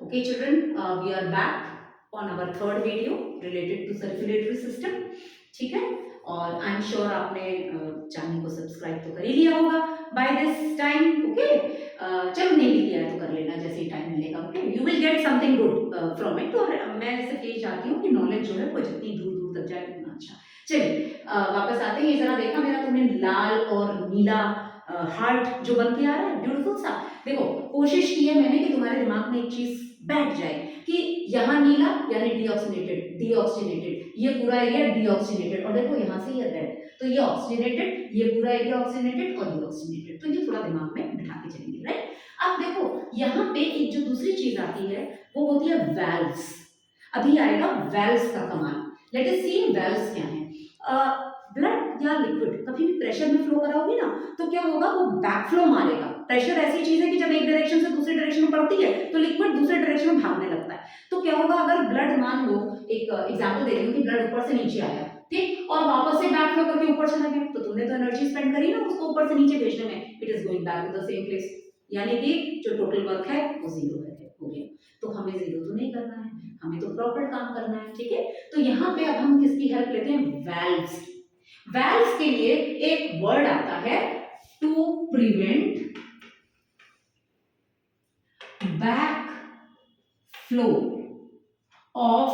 Okay, children, we are back on our third video related to circulatory system. ठीक है, और I am sure आपने channel को subscribe तो कर ही लिया होगा बाय दिस टाइम. ओके, चलो नहीं भी किया है तो कर लेना जैसे ही टाइम मिलेगा. Okay, you will get something good from it. और मैं सिर्फ यही चाहती हूँ कि नॉलेज जो है वो जितनी दूर दूर तक जाए उतना अच्छा. चलिए वापस आते हैं. ये जरा देखा मेरा तुमने लाल और नीला हार्ट जो बन के आ रहा है, ब्यूटीफुल सा. देखो कोशिश की है मैंने कि तुम्हारे दिमाग में एक चीज बैठ जाए कि यहाँ नीला यानी डीऑक्सीनेटेड, ये पूरा एरिया डीऑक्सीनेटेड, और देखो यहाँ से ये रेड, तो ये ऑक्सीनेटेड, ये पूरा एरिया ऑक्सीनेटेड और डीऑक्सीनेटेड. तो ये थोड़ा दिमाग में बिठा के चलेंगे, राइट. अब देखो यहाँ पे एक जो दूसरी चीज आती है वो होती है वैल्व्स. अभी आएगा वैल्व्स का कमाल. लेट अस सी वैल्व्स क्या है. ब्लड या लिक्विड कभी भी प्रेशर में फ्लो कराओगे ना तो क्या होगा, वो बैक फ्लो मारेगा. प्रेशर ऐसी चीज है कि जब एक डायरेक्शन से दूसरी डायरेक्शन में बढ़ती है तो लिक्विड दूसरे डायरेक्शन में भागने लगता है. तो क्या होगा, अगर ब्लड मान लो, एक एग्जांपल दे रही हूँ कि ब्लड ऊपर से नीचे आया, ठीक, और वापस से बैक फ्लो करके ऊपर चला गया, तो तुमने तो एनर्जी स्पेंड करी ना उसको ऊपर से नीचे भेजने में. It is going back to the same place, यानी कि जो टोटल वर्क है वो जीरो हो गया. तो हमें जीरो तो नहीं करना है, हमें तो प्रॉपर काम करना है. ठीक है, तो यहाँ पे अब हम किसकी हेल्प लेते हैं, वैल्व्स की. वैल्व्स के लिए एक वर्ड आता है to prevent back flow of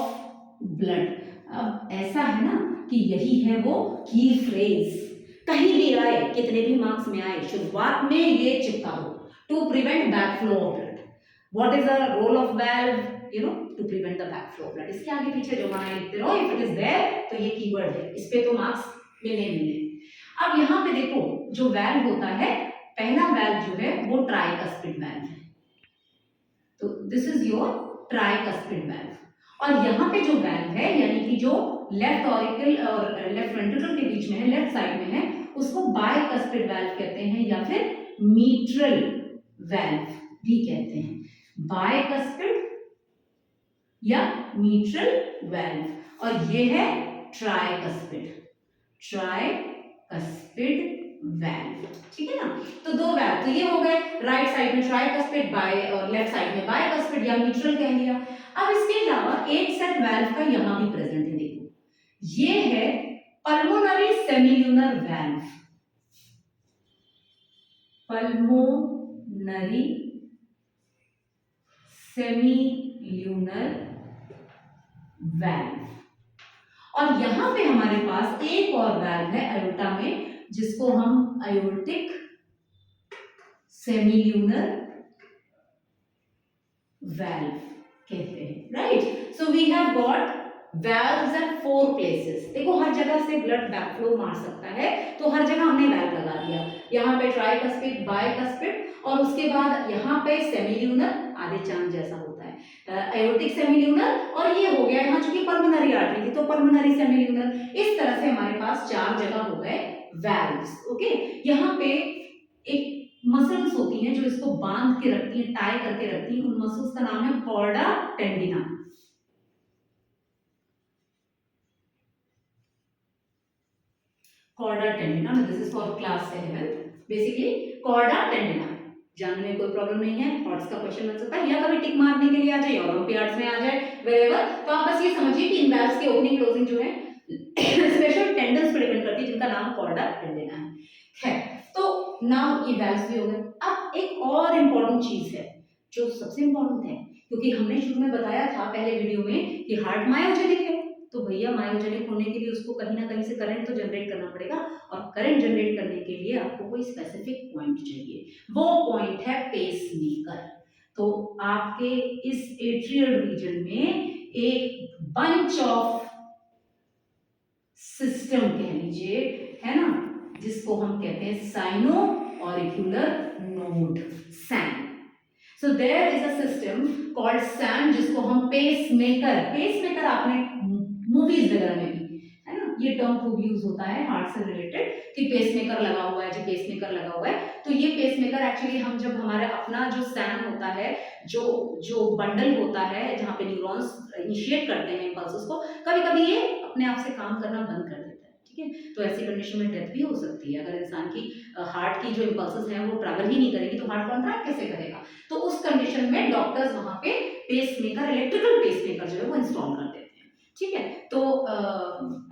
blood. अब ऐसा है ना कि यही है वो की फ्रेज. कहीं भी आए, कितने भी मार्क्स में आए, शुरुआत में ये चिपका दो, to prevent back flow of blood. What is the role of valve, you know, to prevent the back flow of blood. इसके आगे पीछे जो माना लिखते रहो, इफ इट इज देयर तो ये कीवर्ड है, इस पे तो मार्क्स मिले मिले. अब यहाँ पे देखो जो वैल्व होता है, पहला वैल्व जो है वो ट्राइकस्पिड वैल्व है. तो this is your tricuspid valve. और यहाँ पे जो वैल्व है यानी कि जो लेफ्ट ऑरिकल और लेफ्ट वेंट्रिकल के बीच में है, लेफ्ट साइड में है, उसको बाइकस्पिड वैल्व कहते हैं या फिर मीट्रल वैल्व भी कहते हैं. बाइकस्पिड या मीट्रल वैल्व. और ये है ट्राइकस्पिड वैल्व. ठीक है ना. तो दो वैल्व तो ये हो गए, राइट साइड में ट्राइकस्पिड बाय और लेफ्ट साइड में बाइकस्पिड या मीट्रल कह लिया. अब इसके अलावा एक सेट वैल्व का यहां भी प्रेजेंट है. देखो ये है pulmonary semilunar valve. Pulmonary semilunar valve. और यहां पे हमारे पास एक और वैल्व है अयोटा में, जिसको हम अयोटिक सेमिल्यूनर वैल्व कहते हैं, right. So we have got valves at 4 places. देखो हर जगह से ब्लड बैक फ्लो मार सकता है, तो हर जगह हमने वैल्व लगा दिया. यहाँ पे ट्राइकस्पिड, बाइकस्पिड, और उसके बाद यहाँ पे सेमिल्यूनर, आधे चांद जैसा होता है, एयोटिक सेमिल्यूनर, और ये हो गया यहाँ चूंकि पल्मोनरी आर्टरी थी तो पल्मोनरी सेमिल्यूनर. इस तरह से हमारे पास 4 जगह हो गए वैल्व्स. ओके, यहाँ पे एक मसल्स होती हैं जो इसको बांध के रखती हैं, टाई करके रखती हैं. उन मसल्स का नाम है chordae tendineae. Chordae tendineae, this is for class 11. Basically chordae tendineae जानने में कोई प्रॉब्लम नहीं है. हॉट्स का क्वेश्चन बन सकता है या कभी टिक मारने के लिए आ जाए, ओलंपियाड्स में आ जाए, वेरेवर. तो आप बस ये समझिए कि इन वैल्व्स के ओपनिंग क्लोजिंग जो है स्पेशल टेंडन्स पर डिपेंड करती है, जिनका नाम कॉर्डा टेंडिना है. तो नाउ ये वैल्व्स भी हो गए. अब एक और इंपॉर्टेंट चीज है जो सबसे इंपॉर्टेंट है, क्योंकि हमने शुरू में बताया था पहले वीडियो में कि हार्ट मायोजेनिक है, तो भैया मायोजेनिक होने के लिए उसको कहीं ना कहीं से करंट तो जनरेट करना पड़ेगा, और करंट जनरेट करने के लिए आपको कोई स्पेसिफिक पॉइंट चाहिए. वो पॉइंट है पेसमेकर. तो आपके इस एट्रियल रीजन में एक बंच ऑफ सिस्टम कह लीजिए, है ना, जिसको हम कहते हैं sino auricular node, SAN. So there is a system called SAN, जिसको हम पेसमेकर आपने मूवीज वगैरह में भी, है ना, ये टर्म खूब यूज होता है हार्ट से रिलेटेड कि पेसमेकर लगा हुआ है, जो पेसमेकर लगा हुआ है. तो ये पेसमेकर एक्चुअली हम जब हमारा अपना जो सैन होता है, जो बंडल होता है जहाँ पे न्यूरॉन्स इनिशिएट करते हैं इम्पल्सेस को, कभी कभी ये अपने आप से काम करना बंद कर देता है. ठीक है, तो ऐसी कंडीशन में डेथ भी हो सकती है. अगर इंसान की हार्ट की जो इम्पल्सेस हैं वो ट्रैवल ही नहीं करेगी तो हार्ट कॉन्ट्रैक्ट कैसे करेगा. तो उस कंडीशन में डॉक्टर्स वहां पे पेसमेकर, इलेक्ट्रिकल पेसमेकर जो है वो इंस्टॉल कर देते हैं। ठीक है, तो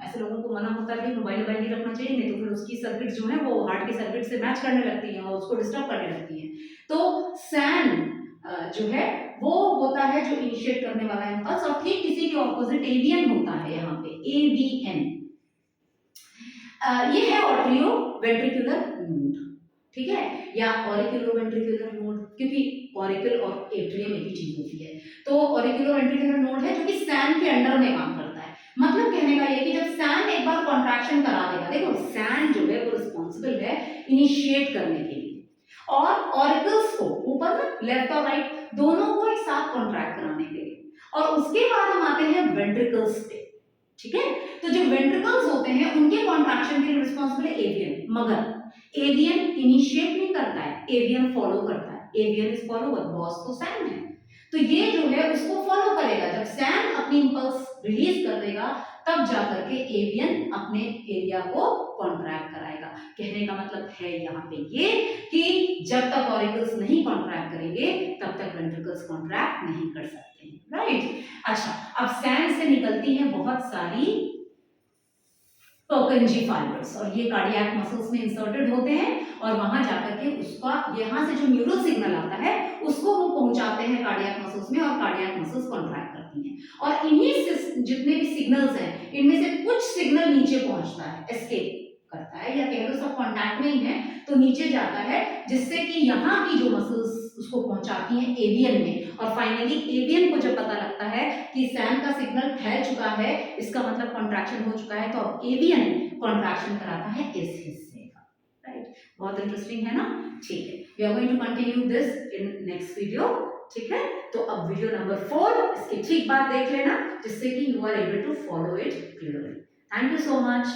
ऐसे लोगों को मना होता है कि मोबाइल नहीं रखना चाहिए, नहीं तो फिर उसकी सर्किट जो है वो हार्ट की सर्किट से मैच करने लगती है और उसको डिस्टर्ब करने लगती है। तो सैन जो है वो होता है जो इनिशिएट करने वाला इम्पल्स, और ठीक किसी के ऑपोजिट एवियन होता है यहाँ पे, एवीएन। ये है ऑट्रियो वेंट्रिकुलर नोड, ठीक है, या ऑरिकुलो वेंट्रिकुलर नोड, क्योंकि ऑरिकल और एट्रियम एक ही चीज होती है। तो ऑरिकुलो वेंट्रिकुलर नोड है जो कि सैन के अंडर में काम करता है। मतलब कहने का ये कि जब सैन एक बार कॉन्ट्रैक्शन करा देगा, देखो सैन जो है वो रिस्पॉन्सिबल है इनिशिएट करने के लिए, और ऑरिकल्स को ऊपर में लेफ्ट और राइट दोनों को एक साथ कॉन्ट्रैक्ट कराने के लिए, और उसके बाद हम आते हैं वेंट्रिकल्स पे। ठीक है, तो जो वेंट्रिकल्स होते हैं उनके कॉन्ट्रैक्शन के लिए रिस्पॉन्सिबल है एवियन, मगर एवियन इनिशिएट नहीं करता है, एवियन फॉलो करता है। एवियन इज फॉलोवर, बॉस तो सैन है, तो ये जो है उसको फॉलो करेगा। जब सैन अपनी इंपल्स रिलीज कर देगा तब जाकर के एवियन अपने एरिया को कॉन्ट्रैक्ट कराएगा। कहने का मतलब है यहाँ पे ये कि जब तक ऑरिकल्स नहीं कॉन्ट्रैक्ट करेंगे तब तक वेंट्रिकल्स कॉन्ट्रैक्ट नहीं कर सकते हैं, राइट। अच्छा, अब सैन से निकलती हैं बहुत सारी पर्कंजी फाइबर्स, और ये कार्डियक मसल्स में इंसर्टेड होते हैं, और वहां जाकर के उसका यहाँ से जो न्यूरल सिग्नल आता है उसको वो पहुंचाते हैं कार्डियक मसल्स में, और कार्डियक मसल्स कॉन्ट्रैक्ट करती हैं। और इन्हीं से जितने भी सिग्नल्स हैं इनमें से कुछ सिग्नल नीचे पहुंचता है, एस्केप करता है, या कह लो सब कांटेक्ट में ही है तो नीचे जाता है, जिससे कि यहाँ की जो मसल्स उसको पहुंचाती हैं एवियन में, और फाइनली एवियन को जब पता लगता है कि सैन का सिग्नल फैल चुका है, इसका मतलब कॉन्ट्रैक्शन हो चुका है, तो अब एवियन कॉन्ट्रैक्शन कराता है इस हिस्से का, राइट। बहुत इंटरेस्टिंग है ना, ठीक है। We are going to continue this in next video, ठीक है। तो अब वीडियो नंबर 4 इसके ठीक बाद देख लेना, जिससे कि you are able to follow it clearly. Thank you so much.